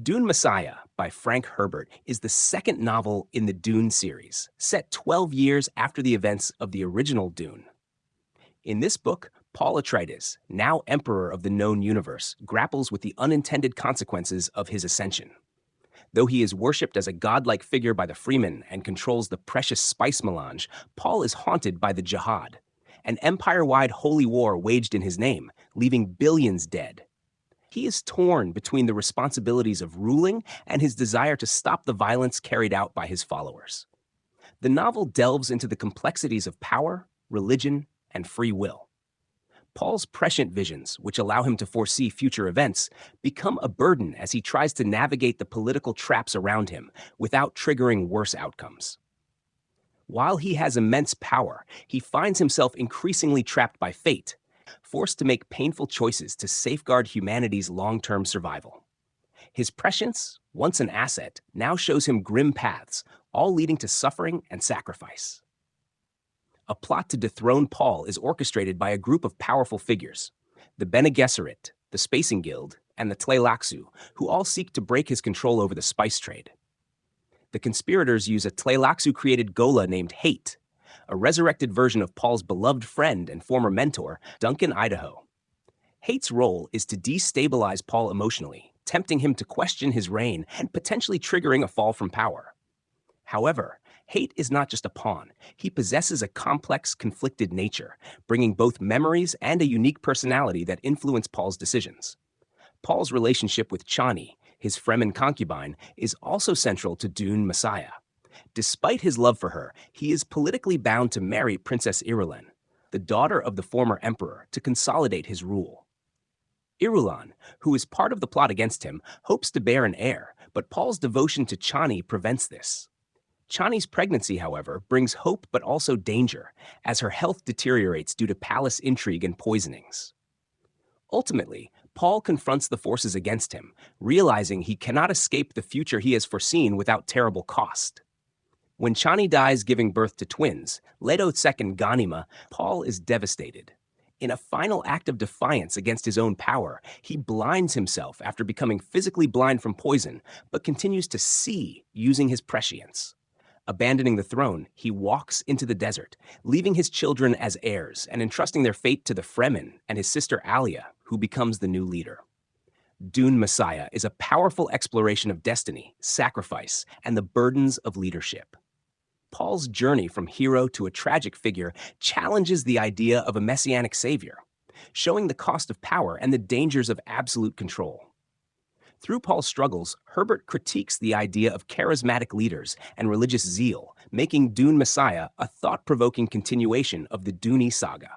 Dune Messiah by Frank Herbert is the second novel in the Dune series, set 12 years after the events of the original Dune. In this book, Paul Atreides, now Emperor of the known universe, grapples with the unintended consequences of his ascension. Though he is worshipped as a godlike figure by the Freemen and controls the precious spice melange, Paul is haunted by the Jihad, an empire-wide holy war waged in his name, leaving billions dead. He is torn between the responsibilities of ruling and his desire to stop the violence carried out by his followers. The novel delves into the complexities of power, religion, and free will. Paul's prescient visions, which allow him to foresee future events, become a burden as he tries to navigate the political traps around him without triggering worse outcomes. While he has immense power, he finds himself increasingly trapped by fate, forced to make painful choices to safeguard humanity's long-term survival. His prescience, once an asset, now shows him grim paths, all leading to suffering and sacrifice. A plot to dethrone Paul is orchestrated by a group of powerful figures, the Bene Gesserit, the Spacing Guild, and the Tleilaxu, who all seek to break his control over the spice trade. The conspirators use a Tleilaxu-created Gola named Hate, a resurrected version of Paul's beloved friend and former mentor, Duncan Idaho. Hate's role is to destabilize Paul emotionally, tempting him to question his reign and potentially triggering a fall from power. However, Hate is not just a pawn. He possesses a complex, conflicted nature, bringing both memories and a unique personality that influence Paul's decisions. Paul's relationship with Chani, his Fremen concubine, is also central to Dune Messiah. Despite his love for her, he is politically bound to marry Princess Irulan, the daughter of the former emperor, to consolidate his rule. Irulan, who is part of the plot against him, hopes to bear an heir, but Paul's devotion to Chani prevents this. Chani's pregnancy, however, brings hope but also danger, as her health deteriorates due to palace intrigue and poisonings. Ultimately, Paul confronts the forces against him, realizing he cannot escape the future he has foreseen without terrible cost. When Chani dies giving birth to twins, Leto's second Ghanima, Paul is devastated. In a final act of defiance against his own power, he blinds himself after becoming physically blind from poison, but continues to see using his prescience. Abandoning the throne, he walks into the desert, leaving his children as heirs and entrusting their fate to the Fremen and his sister Alia, who becomes the new leader. Dune Messiah is a powerful exploration of destiny, sacrifice, and the burdens of leadership. Paul's journey from hero to a tragic figure challenges the idea of a messianic savior, showing the cost of power and the dangers of absolute control. Through Paul's struggles, Herbert critiques the idea of charismatic leaders and religious zeal, making Dune Messiah a thought-provoking continuation of the Dune saga.